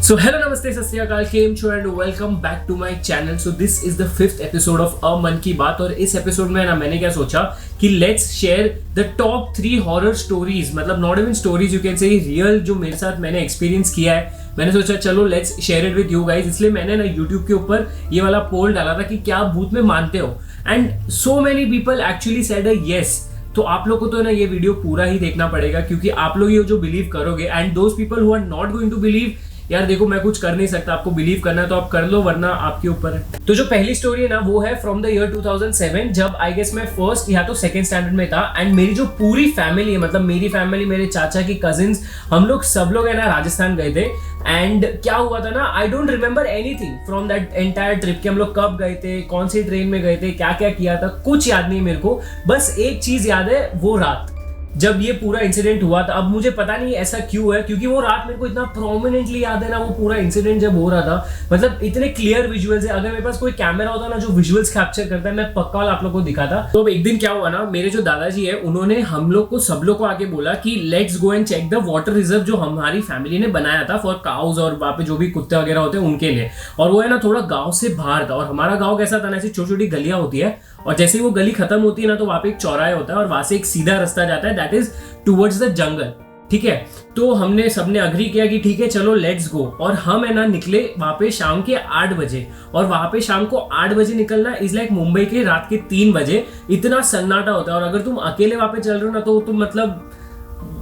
So hello namaste सत श्री अकाल केम छो and welcome back to my channel. So this is the 5th episode of a Mann ki बात। और इस एपिसोड में ना मैंने क्या सोचा कि let's share the top 3 horror stories, मतलब not even stories, you can say real, जो मेरे साथ मैंने एक्सपीरियंस किया है। मैंने सोचा चलो let's share it with you guys. इसलिए मैंने ना यूट्यूब के ऊपर ये वाला पोल डाला था कि क्या आप भूत में मानते हो, and so many people actually said a yes. तो आप लोग को तो ना ये वीडियो पूरा ही देखना पड़ेगा, क्योंकि आप लोग ये जो बिलीव करोगे and those people who are not going to believe, यार देखो मैं कुछ कर नहीं सकता, आपको बिलीव करना है तो आप कर लो, वरना आपके ऊपर है। तो जो पहली स्टोरी है ना वो है फ्रॉम द ईयर 2007, जब आई गेस मैं फर्स्ट या तो सेकंड स्टैंडर्ड में था। एंड मेरी जो पूरी फैमिली है, मतलब मेरी फैमिली, मेरे चाचा की कजिन्स, हम लोग सब लोग है ना राजस्थान गए थे। एंड क्या हुआ था ना, I don't remember anything from that entire trip कि हम लोग कब गए थे, कौन सी ट्रेन में गए थे, क्या क्या किया था, कुछ याद नहीं मेरे को। बस एक चीज याद है, वो रात जब ये पूरा इंसिडेंट हुआ था। अब मुझे पता नहीं ऐसा क्यों है, क्योंकि वो रात मेरे को इतना प्रोमिनेंटली याद है ना, वो पूरा इंसिडेंट जब हो रहा था, मतलब इतने क्लियर विजुअल्स है। अगर मेरे पास कोई कैमरा होता ना जो विजुअल्स कैप्चर करता है, मैं पक्का आप लोग को दिखाता। तो अब एक दिन क्या हुआ ना, मेरे जो दादाजी है उन्होंने हम लोग को, सब लोग को आके बोला कि let's go and check the water reserve जो हमारी फैमिली ने बनाया था फॉर काउज, और वहाँ पे जो भी कुत्ते वगैरह होते हैं उनके लिए। और वो है ना थोड़ा गाँव से बाहर था, और हमारा गाँव कैसा था ना, ऐसी छोटी छोटी गलियां होती है, और जैसे ही वो गली खत्म होती है ना तो वहां पे एक चौराहा होता है, और वहां से एक सीधा रास्ता जाता है, that is towards the jungle. ठीक है, तो हमने सबने अग्री किया कि ठीक है चलो लेट्स गो। और हम है ना निकले वहां पे शाम के 8 बजे, और वहां पे शाम को 8 बजे निकलना इज लाइक मुंबई के रात के 3 बजे। इतना सन्नाटा होता है, और अगर तुम अकेले वहां पे चल रहे हो ना तो तुम मतलब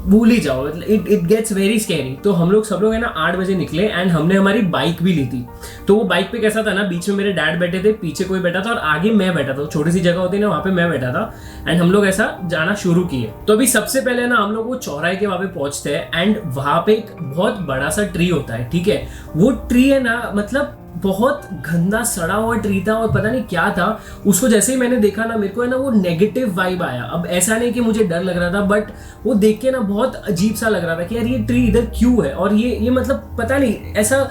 भूल ही जाओ, इट गेट्स वेरी स्कैरी। तो हम लोग सब लोग है ना 8 बजे निकले, एंड हमने हमारी बाइक भी ली थी। तो वो बाइक पे कैसा था ना, बीच में मेरे डैड बैठे थे, पीछे कोई बैठा था, और आगे मैं बैठा था। छोटी सी जगह होती है ना, वहां पे मैं बैठा था, एंड हम लोग ऐसा जाना शुरू किए। तो अभी सबसे पहले ना हम लोग वो चौराहे के वहां पे पहुंचते हैं, एंड वहां पे एक बहुत बड़ा सा ट्री होता है। ठीक है, वो ट्री है ना मतलब बहुत गंदा सड़ा हुआ ट्री था, और पता नहीं क्या था। उसको जैसे ही मैंने देखा ना, मेरे को है ना वो नेगेटिव वाइब आया। अब ऐसा नहीं कि मुझे डर लग रहा था, बट वो देख के ना बहुत अजीब सा लग रहा था कि यार ये ट्री इधर क्यों है, और ये मतलब पता नहीं, ऐसा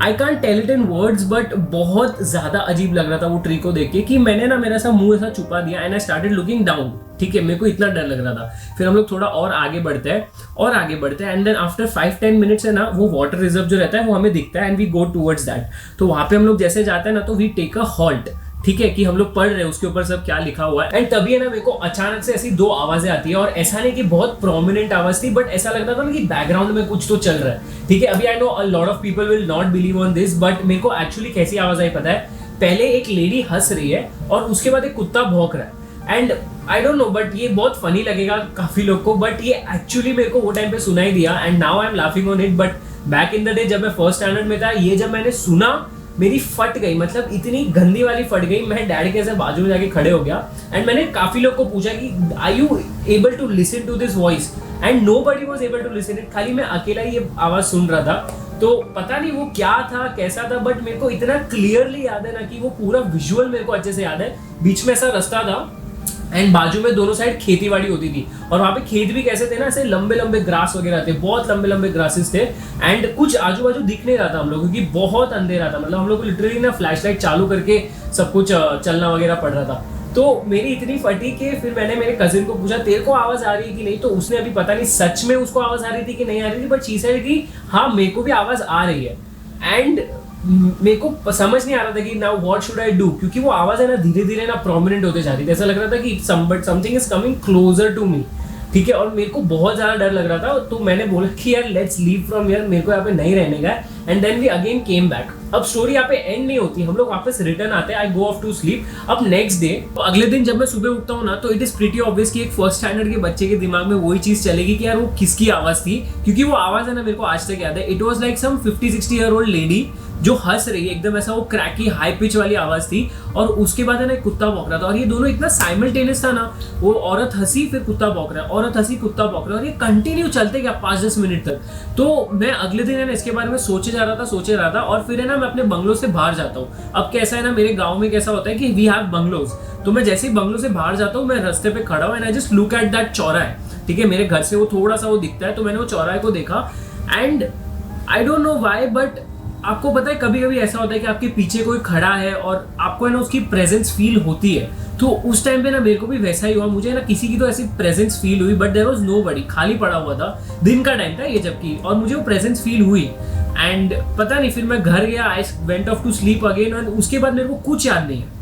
I can't tell it in words, but बहुत ज्यादा अजीब लग रहा था वो ट्री को देख के, कि मैंने ना मेरा सा मुंह ऐसा छुपा दिया, and I started looking down. ठीक है, मेरे को इतना डर लग रहा था। फिर हम लोग थोड़ा और आगे बढ़ते हैं, एंड देन आफ्टर 5-10 मिनट्स है ना वो वाटर रिजर्व जो रहता है वो हमें दिखता है, and we go towards that. तो वहां पे हम लोग जैसे जाते हैं ना तो वी टेक अ हॉल्ट। ठीक है, कि हम लोग पढ़ रहे हैं उसके ऊपर सब क्या लिखा हुआ है। एंड तभी है ना मेरे को अचानक से ऐसी 2 आवाजें आती है, और ऐसा नहीं कि बहुत प्रोमिनेंट आवाज थी, बट ऐसा लगता था ना कि बैकग्राउंड में कुछ तो चल रहा है। ठीक है, अभी I know a lot of people will not believe on this, but मेरे को एक्चुअली कैसी आवाज आई पता है। पहले एक लेडी हंस रही है, और उसके बाद एक कुत्ता भौंक रहा है। And I don't know, but ये बहुत फनी लगेगा काफी लोग को, बट ये एक्चुअली मेरे को वो टाइम पे सुनाई दिया, and now I am laughing on it. But back in the day जब मैं फर्स्ट स्टैंडर्ड में था, ये जब मैंने सुना, मेरी फट गई, मतलब इतनी गंदी वाली फट गई। मैं डैड के ऐसे बाजू में जाके खड़े हो गया, एंड मैंने काफी लोग को पूछा कि are you able to listen to this voice, and nobody was able to listen it. खाली मैं अकेला ही ये आवाज सुन रहा था। तो पता नहीं वो क्या था, कैसा था, बट मेरे को इतना क्लियरली याद है ना कि वो पूरा विजुअल मेरे को अच्छे से याद है। बीच में ऐसा रास्ता था, एंड बाजू में दोनों साइड खेती बाड़ी होती थी, और वहां पे खेत भी कैसे थे ना, ऐसे लंबे लंबे ग्रास वगैरह थे, बहुत लंबे लंबे ग्रासेस थे। एंड कुछ आजू बाजू दिख नहीं रहा था हम लोग, क्योंकि बहुत अंधेरा था। मतलब हम लोग को लिटरली ना फ्लैशलाइट चालू करके सब कुछ चलना वगैरह पड़ रहा था। तो मेरी इतनी फटी कि फिर मैंने मेरे कजिन को पूछा तेरे को आवाज आ रही है कि नहीं, तो उसने अभी पता नहीं सच में उसको आवाज आ रही थी कि नहीं आ रही थी, बट शी सेड कि हाँ मेरे को भी आवाज आ रही है। एंड मेरे को समझ नहीं आ रहा था कि now what should I do, क्योंकि वो आवाज है ना धीरे धीरे ना प्रोमिनेंट होते जा रही थी। ऐसा लग रहा था कि something is coming closer to me. ठीक है, और मेरे को बहुत ज्यादा डर लग रहा था। तो मैंने बोला कि यार लेट्स लीव फ्रॉम हियर, मेरे को यहाँ पे नहीं रहने का। And then we again came back. अब स्टोरी यहाँ पे एंड नहीं होती, हम लोग वापस रिटर्न आते हैं। आई गो ऑफ टू स्लीप। अब नेक्स्ट डे, तो अगले दिन जब मैं सुबह उठता हूँ ना, तो इट इज प्रीटी ऑब्वियस कि एक फर्स्ट स्टैंडर्ड के बच्चे के दिमाग में वही चीज चलेगी कि यार वो किसकी आवाज थी, क्योंकि वो आवाज है ना मेरे को आज तक याद है। It was like some 50-60 year old lady जो हंस रही है, एकदम ऐसा वो क्रैकी हाई पिच वाली आवाज थी, और उसके बाद है ना कुत्ता भौंक रहा था। और ये दोनों इतना साइमल्टेनियस था ना, वो औरत हंसी फिर कुत्ता भौंक रहा है, औरत हंसी कुत्ता भौंक रहा है, और ये कंटिन्यू चलते गया 5-10 मिनट तक। तो मैं अगले दिन है ना इसके बारे में सोचे जा रहा था, और फिर है ना मैं अपने बंगलो से बाहर जाता हूँ। अब कैसा है ना, मेरे गाँव में कैसा होता है कि वी हैव बंगलोज। तो मैं जैसे ही बंगलो से बाहर जाता हूँ, मैं रास्ते पे खड़ा हूँ, and I just look at that चौराहा। ठीक है, मेरे घर से वो थोड़ा सा वो दिखता है, तो मैंने वो चौराहे को देखा, and I don't know why, but आपको पता है कभी कभी ऐसा होता है कि आपके पीछे कोई खड़ा है और आपको है ना उसकी प्रेजेंस फील होती है। तो उस टाइम पे ना मेरे को भी वैसा ही हुआ, मुझे ना किसी की तो ऐसी प्रेजेंस फील हुई, बट देयर वाज नोबडी, खाली पड़ा हुआ था, दिन का टाइम था ये जबकि, और मुझे वो प्रेजेंस फील हुई। एंड पता नहीं, फिर मैं घर गया, I went off to sleep again, और उसके बाद मेरे को कुछ याद नहीं है,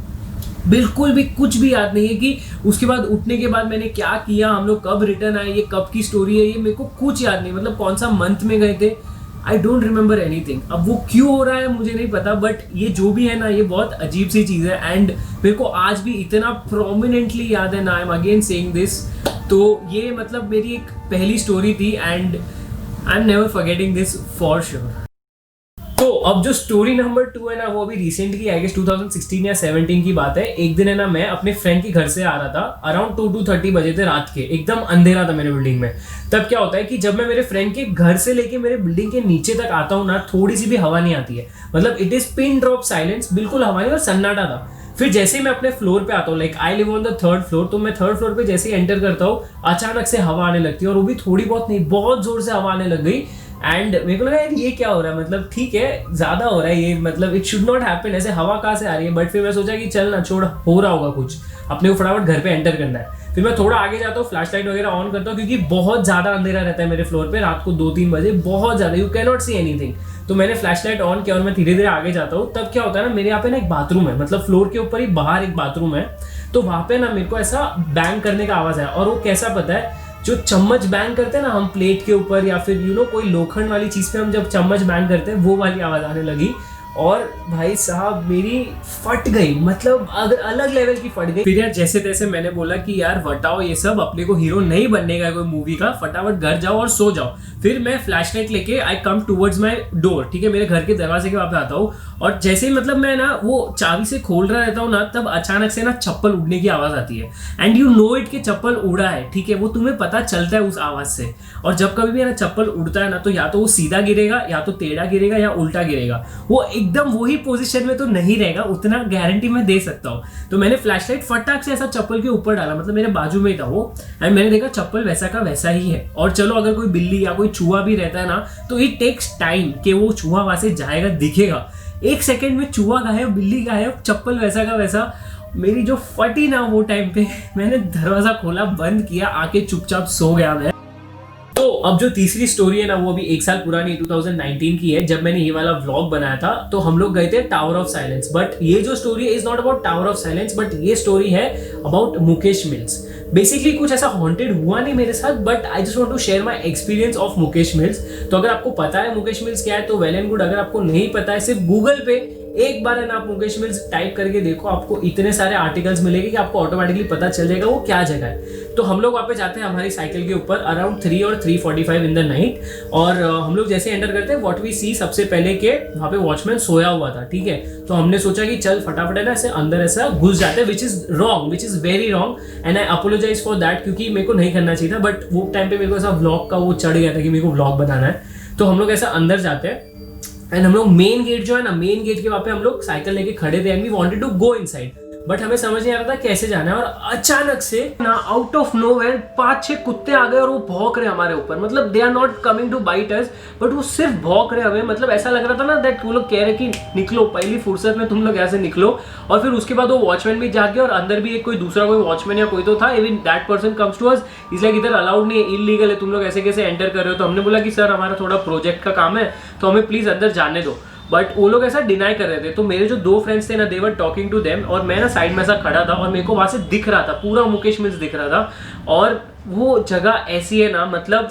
बिल्कुल भी कुछ भी याद नहीं है कि उसके बाद उठने के बाद मैंने क्या किया, हम लोग कब रिटर्न आए, ये कब की स्टोरी है, ये मेरे को कुछ याद नहीं, मतलब कौन सा मंथ में गए थे, आई डोंट रिमेंबर एनीथिंग। अब वो क्यों हो रहा है मुझे नहीं पता, बट ये जो भी है ना, ये बहुत अजीब सी चीज़ है एंड मेरे को आज भी इतना प्रोमिनेंटली याद है ना, I am again saying this. तो ये मतलब मेरी एक पहली स्टोरी थी and I am never forgetting this for sure. तो अब जो स्टोरी नंबर 2 है ना, वो अभी रिसेंटली आई गेस 2016 या 17 की बात है। एक दिन है ना, मैं अपने फ्रेंड के घर से आ रहा था, अराउंड 2-2:30 बजे थे रात के, एकदम अंधेरा था मेरे बिल्डिंग में। तब क्या होता है कि जब मैं मेरे फ्रेंड के घर से लेके मेरे बिल्डिंग के नीचे तक आता हूँ ना, थोड़ी सी भी हवा नहीं आती है, मतलब it is pin drop silence, बिल्कुल हवा नहीं और सन्नाटा था। फिर जैसे ही मैं अपने फ्लोर पे आता हूँ, like I live on the 3rd floor, तो मैं 3rd फ्लोर पे जैसे ही एंटर करता हूँ, अचानक से हवा आने लगती है, और वो भी थोड़ी बहुत नहीं, बहुत जोर से हवा आने लग गई। एंड मेरे को लगा यार ये क्या हो रहा है, मतलब ठीक है ज्यादा हो रहा है ये, मतलब इट शुड नॉट हैपन, ऐसे हवा कहाँ से आ रही है। बट फिर मैं सोचा कि चल ना छोड़, हो रहा होगा कुछ, अपने को फटाफट घर पे एंटर करना है। फिर मैं थोड़ा आगे जाता हूँ, फ्लैश लाइट वगैरह ऑन करता हूँ, क्योंकि बहुत ज्यादा अंधेरा रहता है मेरे फ्लोर पे रात को 2-3 बजे, बहुत ज्यादा, you can not see anything. तो मैंने फ्लैश लाइट ऑन किया और मैं धीरे धीरे आगे जाता हूँ। तब क्या होता है ना, मेरे यहाँ पे ना एक बाथरूम है, मतलब फ्लोर के ऊपर ही बाहर एक बाथरूम है, तो वहां पे ना मेरे को ऐसा बैंग करने का आवाज आया। और वो कैसा पता है, जो चम्मच बैंग करते हैं ना हम प्लेट के ऊपर, या फिर यू नो कोई लोखंड वाली चीज पे हम जब चम्मच बैंग करते हैं, वो वाली आवाज आने लगी। और भाई साहब मेरी फट गई, मतलब अगर अलग लेवल की फट गई। फिर यार जैसे तैसे मैंने बोला कि यार बताओ ये सब, अपने को हीरो नहीं बनने का कोई मूवी का, फटाफट घर जाओ और सो जाओ। फिर मैं फ्लैश लाइट लेके आई कम टूवर्ड्स माई डोर, ठीक है, मेरे घर के दरवाजे के वहां पे आता हूँ, और जैसे ही मतलब मैं ना वो चाबी से खोल रहा रहता हूँ ना, तब अचानक से ना चप्पल उड़ने की आवाज आती है। एंड यू नो इट कि चप्पल उड़ा है, ठीक है, वो तुम्हें पता चलता है उस आवाज से। और जब कभी भी ना चप्पल उड़ता है ना, तो या तो वो सीधा गिरेगा, या तो टेढ़ा गिरेगा, या उल्टा गिरेगा, वो एकदम वही पोजीशन में तो नहीं रहेगा, उतना गारंटी मैं दे सकता हूँ। तो मैंने फ्लैशलाइट फटाक से ऐसा चप्पल के ऊपर डाला, मतलब मेरे बाजू में ही था वो, एंड मैंने देखा चप्पल वैसा का वैसा ही है। और चलो अगर कोई बिल्ली या कोई चूहा भी रहता है ना, तो इट टेक्स टाइम कि वो चूहा वहां से जाएगा, दिखेगा, 1 सेकेंड में चूहा गायब, बिल्ली गायब, चप्पल वैसा का वैसा। मेरी जो फटी ना वो टाइम पे, मैंने दरवाजा खोला, बंद किया, आके चुपचाप सो गया मैं। तो अब जो तीसरी स्टोरी है ना, वो अभी 1 साल पुरानी 2019 की है, जब मैंने ये वाला व्लॉग बनाया था। तो हम लोग गए थे टावर ऑफ साइलेंस, बट ये जो स्टोरी है is not about tower of silence, but ये स्टोरी है अबाउट मुकेश मिल्स। बेसिकली कुछ ऐसा हॉन्टेड हुआ नहीं मेरे साथ, but I just want to share my experience of Mukesh Mills. तो अगर आपको पता है मुकेश मिल्स क्या है तो वेल एंड गुड, अगर आपको नहीं पता है, सिर्फ गूगल पे एक बार है ना आप मुकेश मिल्स टाइप करके देखो, आपको इतने सारे आर्टिकल्स मिलेंगे कि आपको ऑटोमेटिकली पता चल जाएगा वो क्या जगह है। तो हम लोग वहाँ पे जाते हैं हमारी साइकिल के ऊपर अराउंड 3 और 3:45 इन द नाइट, और हम लोग जैसे एंटर करते हैं, व्हाट वी सी, सबसे पहले के वहाँ पे वॉचमैन सोया हुआ था, ठीक है। तो हमने सोचा कि चल फटाफट है ना ऐसे अंदर ऐसा घुस जाते हैं, which is wrong, which is very wrong, and I apologise for that, क्योंकि मेरे को नहीं करना चाहिए था। बट वो टाइम पे मेरे को ऐसा व्लॉग का वो चढ़ गया था कि मेरे को व्लॉग बनाना है। तो हम लोग ऐसा अंदर जाते हैं, एंड हम लोग मेन गेट जो है ना, मेन गेट के वहाँ पे हम लोग साइकिल लेके खड़े थे, and we wanted to go inside, but हमें समझ नहीं आ रहा था कैसे जाना है। और अचानक से ना आउट ऑफ नोवेयर 5-6 कुत्ते आ गए और वो भौंक रहे हमारे ऊपर, मतलब they are not coming to bite us, but वो सिर्फ भौंक रहे हमें। मतलब ऐसा लग रहा था ना दैट वो लोग कह रहे कि निकलो, पहली फुर्सत में तुम लोग ऐसे निकलो। और फिर उसके बाद वो वॉचमैन भी जाग गया, और अंदर भी एक कोई दूसरा कोई वॉचमैन या कोई तो था, even that person comes to us, is like इधर अलाउड नहीं है, इलीगल है, तुम लोग ऐसे कैसे एंटर कर रहे हो। तो हमने बोला कि सर हमारा थोड़ा प्रोजेक्ट का काम है, तो हमें प्लीज अंदर जाने दो। बट वो लोग ऐसा डिनाई कर रहे थे। तो मेरे जो 2 फ्रेंड्स थे ना, दे वर टॉकिंग टू देम, और मैं ना साइड में ऐसा खड़ा था, और मेरे को वहां से दिख रहा था पूरा मुकेश मिल्स दिख रहा था। और वो जगह ऐसी है ना, मतलब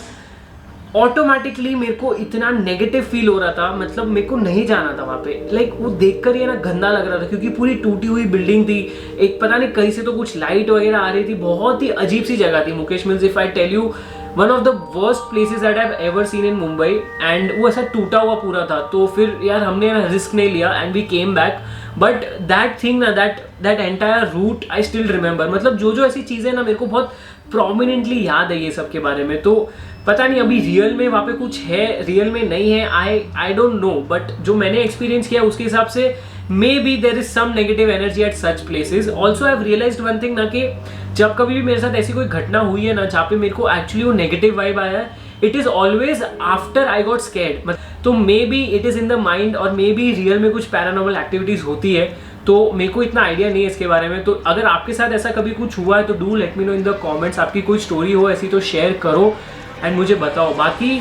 ऑटोमेटिकली मेरे को इतना नेगेटिव फील हो रहा था, मतलब मेरे को नहीं जाना था वहाँ पे। लाइक वो देखकर ये ना गंदा लग रहा था, क्योंकि पूरी टूटी हुई बिल्डिंग थी, एक पता नहीं कहीं से तो कुछ लाइट वगैरह आ रही थी, बहुत ही अजीब सी जगह थी Mukesh Mills. If I tell you, one of the worst places that I have ever seen in Mumbai, and वो ऐसा टूटा हुआ पूरा था। तो फिर यार हमने रिस्क नहीं लिया, and we came back. But that thing ना, that entire route I still remember. मतलब जो जो ऐसी चीज़ें ना मेरे को बहुत प्रोमिनेंटली याद है ये सब के बारे में। तो पता नहीं अभी रियल में वहाँ पे कुछ है, रियल में नहीं है, आई डोंट नो, बट जो मैंने एक्सपीरियंस किया उसके हिसाब से maybe there is some negative energy at such places. Also I have realised one thing ना, कि जब कभी भी मेरे साथ ऐसी कोई घटना हुई है ना जहाँ पे मेरे को एक्चुअली वो नेगेटिव वाइब आया है, it is always after I got scared. तो maybe it is in the mind, और मे बी रियल में कुछ पैरानॉर्मल एक्टिविटीज होती है। तो मेरे को इतना आइडिया नहीं है इसके बारे में। तो अगर आपके साथ ऐसा कभी कुछ हुआ है तो do let me know in the comments. आपकी कोई स्टोरी हो ऐसी तो शेयर करो एंड मुझे बताओ। बाकी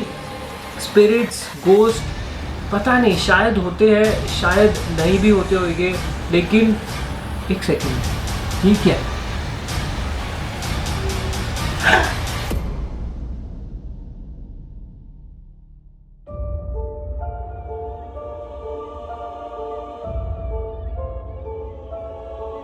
स्पिरिट्स, गोस्ट, पता नहीं, शायद होते हैं, शायद नहीं भी होते होंगे, लेकिन एक सेकंड, ये क्या है?